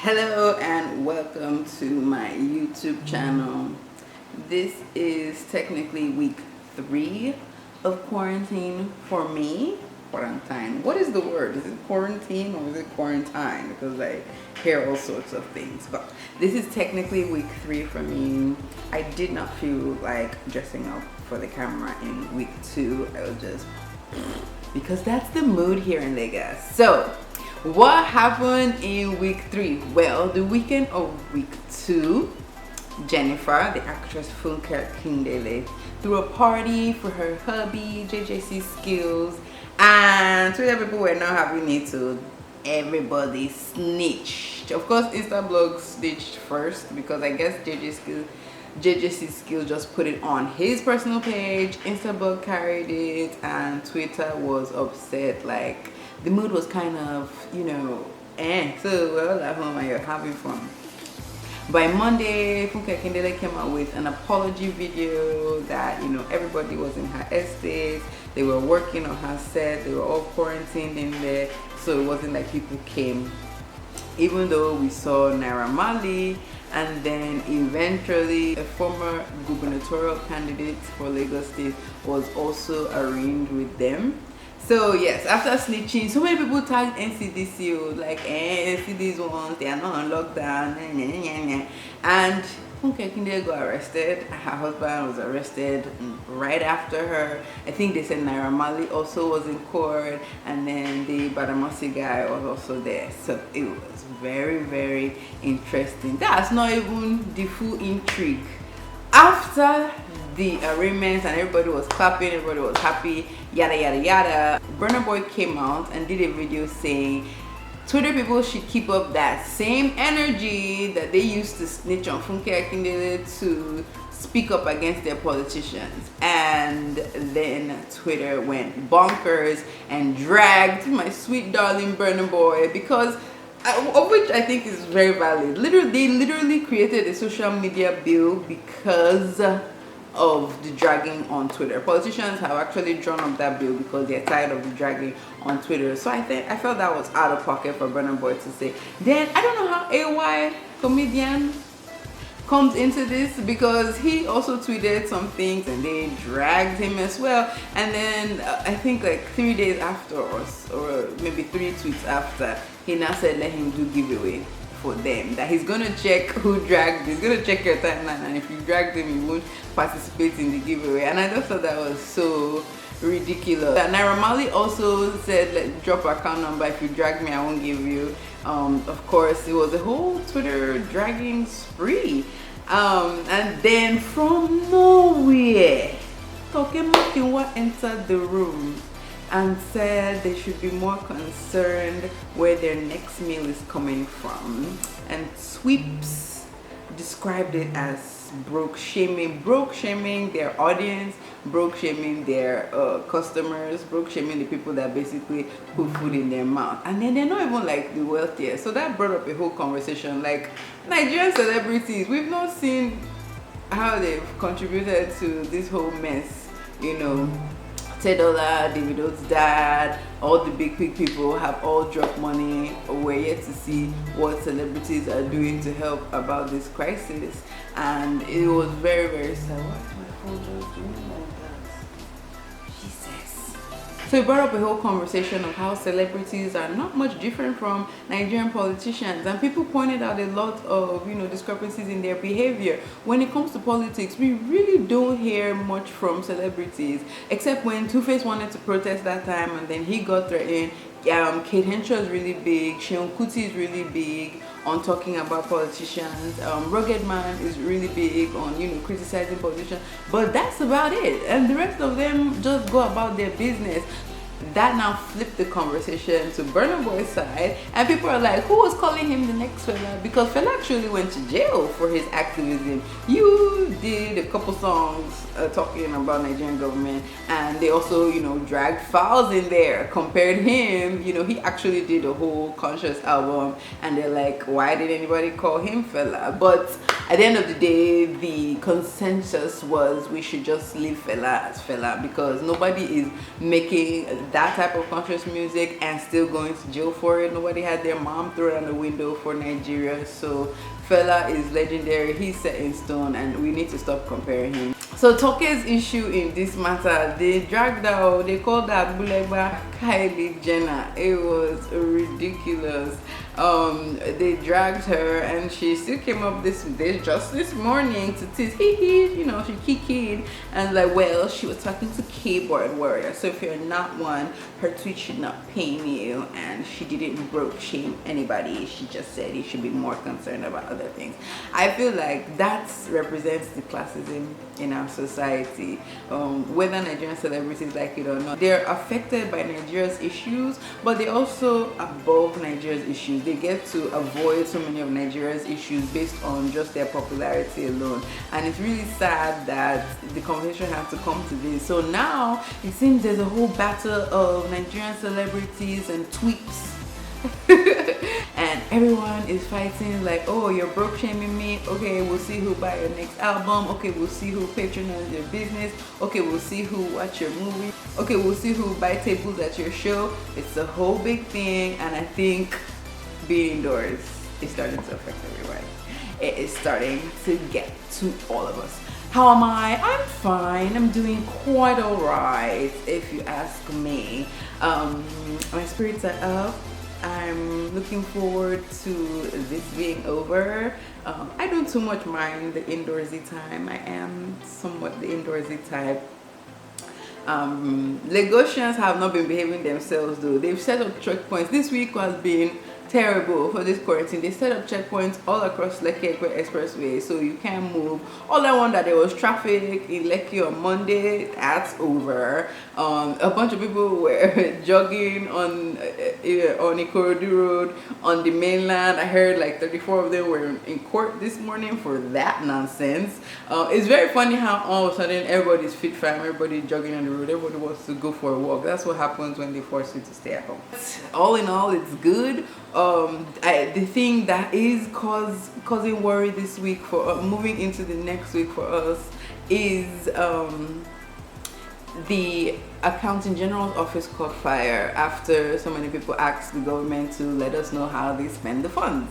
Hello and welcome to my YouTube channel. This is technically week 3 of quarantine for me. Quarantine. What is the word? Is it quarantine or is it quarantine? Because I hear all sorts of things. But this is technically week 3 for me. I did not feel like dressing up for the camera in week 2. I was just because that's the mood here in Lagos. So what happened in week 3? Well, the weekend of week 2, Jennifer, the actress Funke Akindele, threw a party for her hubby, JJC Skills, and Twitter people were not having it, so everybody snitched. Of course, Instablog snitched first because I guess JJC Skills just put it on his personal page. Instablog carried it, and Twitter was upset. Like, the mood was kind of, so we're all at home and you're having fun. By Monday, Funke Akindele came out with an apology video that, everybody was in her estate. They were working on her set. They were all quarantined in there. So it wasn't like people came. Even though we saw Naira Marley, and then eventually a former gubernatorial candidate for Lagos State was also arraigned with them. So yes, after snitching, so many people tagged NCDC, like, these ones, they are not on lockdown, and Funke Akindele got arrested. Her husband was arrested right after her. I think they said Naira Marley also was in court, and then the Badamasi guy was also there. So it was very, very interesting. That's not even the full intrigue. After the arraignment and everybody was clapping, everybody was happy, yada yada yada, Burna Boy came out and did a video saying Twitter people should keep up that same energy that they used to snitch on Funke Akindele to speak up against their politicians. And then Twitter went bonkers and dragged my sweet darling Burna Boy, because of which I think is very valid. They literally created a social media bill because of the dragging on Twitter. Politicians have actually drawn up that bill because they're tired of the dragging on Twitter. So I felt that was out of pocket for Burna Boy to say. Then I don't know how AY comedian comes into this, because he also tweeted some things and they dragged him as well. And then I think like 3 days after, or maybe 3 tweets after, he now said let him do giveaway for them, that he's gonna check who dragged, he's gonna check your timeline, and if you dragged him you won't participate in the giveaway. And I just thought that was so ridiculous. And Naira Marley also said, like, drop account number, if you drag me I won't give you. Of course it was a whole Twitter dragging spree. And then from nowhere, Makinwa entered the room and said they should be more concerned where their next meal is coming from. And Tweeps described it as broke shaming their audience, broke shaming their customers, broke shaming the people that basically put food in their mouth. And then they're not even like the wealthiest. So that brought up a whole conversation. Like, Nigerian celebrities, we've not seen how they've contributed to this whole mess, Tedola, Davido's dad, all the big people have all dropped money. We're yet to see what celebrities are doing to help about this crisis, and it was very, very sad. Why is my phone just doing like that? Jesus. So it brought up a whole conversation of how celebrities are not much different from Nigerian politicians, and people pointed out a lot of discrepancies in their behavior. When it comes to politics, we really don't hear much from celebrities, except when Two-Face wanted to protest that time and then he got threatened. Kate Henshaw is really big, Seun Kuti is really big on talking about politicians, Rugged Man is really big on criticizing politicians, but that's about it, and the rest of them just go about their business. That now flipped the conversation to Burna Boy's side, and people are like, who was calling him the next fella? Because fella actually went to jail for his activism. You did a couple songs talking about Nigerian government, and they also dragged Fowls in there, compared him, he actually did a whole conscious album, and they're like, why did anybody call him fella? But at the end of the day, the consensus was we should just leave fella as fella, because nobody is making that type of conscious music and still going to jail for it. Nobody had their mom thrown out the window for Nigeria. So fella is legendary, he's set in stone, and we need to stop comparing him. So Toke's issue in this matter, they dragged out, they called that Bulegba Kylie Jenner. It was ridiculous. They dragged her, and she still came up just this morning to tease, you know, she kikied and like, well, she was talking to keyboard warrior, so if you're not one, her tweet should not pain you, and she didn't broke shame anybody. She just said he should be more concerned about other things. I feel like that represents the classism in our society. Whether Nigerian celebrities like it or not, they're affected by Nigeria's issues, but they also above Nigeria's issues. They get to avoid so many of Nigeria's issues based on just their popularity alone, and it's really sad that the conversation has to come to this. So now it seems there's a whole battle of Nigerian celebrities and tweeps. And everyone is fighting like, oh, you're broke shaming me, okay, we'll see who buy your next album, okay, we'll see who patronize your business, okay, we'll see who watch your movie, okay, we'll see who buy tables at your show. It's a whole big thing, and I think being indoors is starting to affect everyone. It is starting to get to all of us. How am I? I'm fine. I'm doing quite all right, if you ask me. My spirits are up. I'm looking forward to this being over. I don't too much mind the indoorsy time. I am somewhat the indoorsy type. Lagosians have not been behaving themselves though. They've set up checkpoints. This week has been terrible for this quarantine. They set up checkpoints all across Lekki Expressway, so you can't move. All I wonder, there was traffic in Lekki on Monday. That's over. A bunch of people were jogging on Ikorodu Road on the mainland. I heard like 34 of them were in court this morning for that nonsense. It's very funny how all of a sudden everybody's fit fam, everybody's jogging on the road, everybody wants to go for a walk. That's what happens when they force you to stay at home. All in all, it's good. The thing that is causing worry this week for moving into the next week for us is the Accountant General's office caught fire after so many people asked the government to let us know how they spend the funds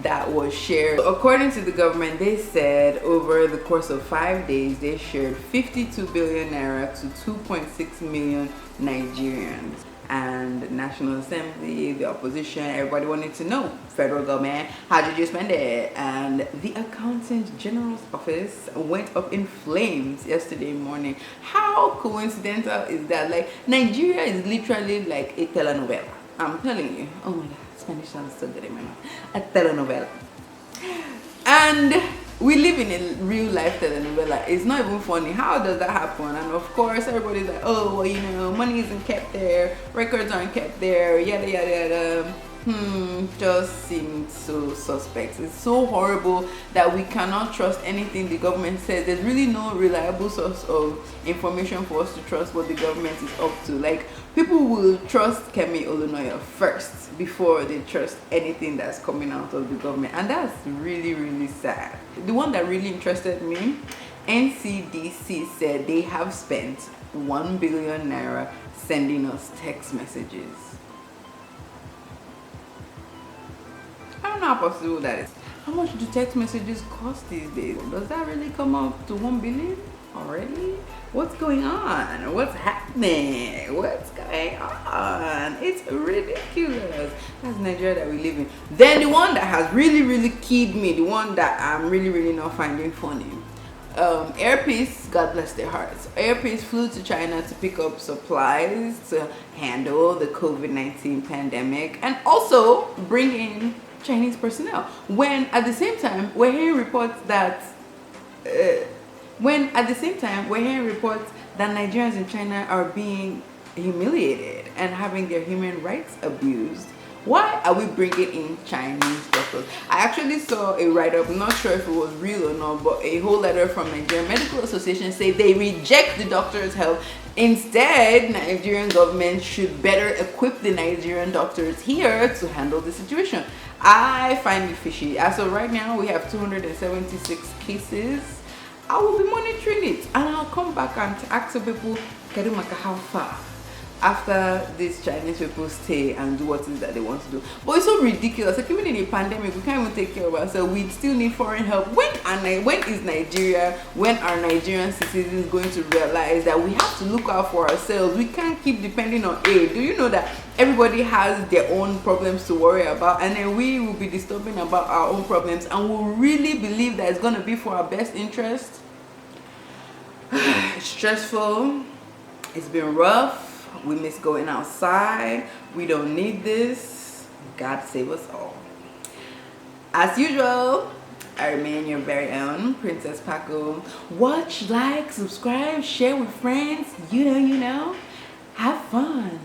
that was shared. According to the government, they said over the course of 5 days they shared 52 billion naira to 2.6 million Nigerians. And National Assembly, the opposition, everybody wanted to know, federal government, how did you spend it? And the Accountant General's office went up in flames yesterday morning. How coincidental is that? Like, Nigeria is literally like a telenovela. I'm telling you. Oh my God, Spanish sounds so good in my mouth. A telenovela. And we live in a real life telenovela. It's not even funny. How does that happen? And of course, everybody's like, oh, well, you know, money isn't kept there, records aren't kept there, yada, yada, yada. Just seems so suspect. It's so horrible that we cannot trust anything the government says. There's really no reliable source of information for us to trust what the government is up to. Like, people will trust Kemi Olunoya first before they trust anything that's coming out of the government, and that's really, really sad. The one that really interested me, NCDC said they have spent 1 billion naira sending us text messages. I don't know how possible that is. How much do text messages cost these days? Does that really come up to 1 billion already? What's going on? What's happening? What's going on? It's ridiculous. That's Nigeria that we live in. Then the one that has really, really keyed me, the one that I'm really, really not finding funny. Airpeace, God bless their hearts. Airpeace flew to China to pick up supplies to handle the COVID-19 pandemic and also bring in Chinese personnel. When at the same time we're hearing reports that Nigerians in China are being humiliated and having their human rights abused, why are we bringing in Chinese doctors? I actually saw a write-up, I'm not sure if it was real or not, but a whole letter from Nigerian Medical Association say they reject the doctors' help. Instead, Nigerian government should better equip the Nigerian doctors here to handle the situation. I find it fishy. As of right now, we have 276 cases. I will be monitoring it, and I'll come back and ask people, Kedumaka, how far? after these Chinese people stay and do what it is that they want to do. But it's so ridiculous. Like, even in a pandemic, we can't even take care of ourselves. We still need foreign help. When is Nigeria, when are Nigerian citizens going to realize that we have to look out for ourselves? We can't keep depending on aid. Do you know that everybody has their own problems to worry about, and then we will be disturbing about our own problems, and we'll really believe that it's going to be for our best interest? It's stressful. It's been rough. We miss going outside. We don't need this. God save us all. As usual, I remain your very own Princess Paco. Watch, like, subscribe, share with friends. You know. Have fun.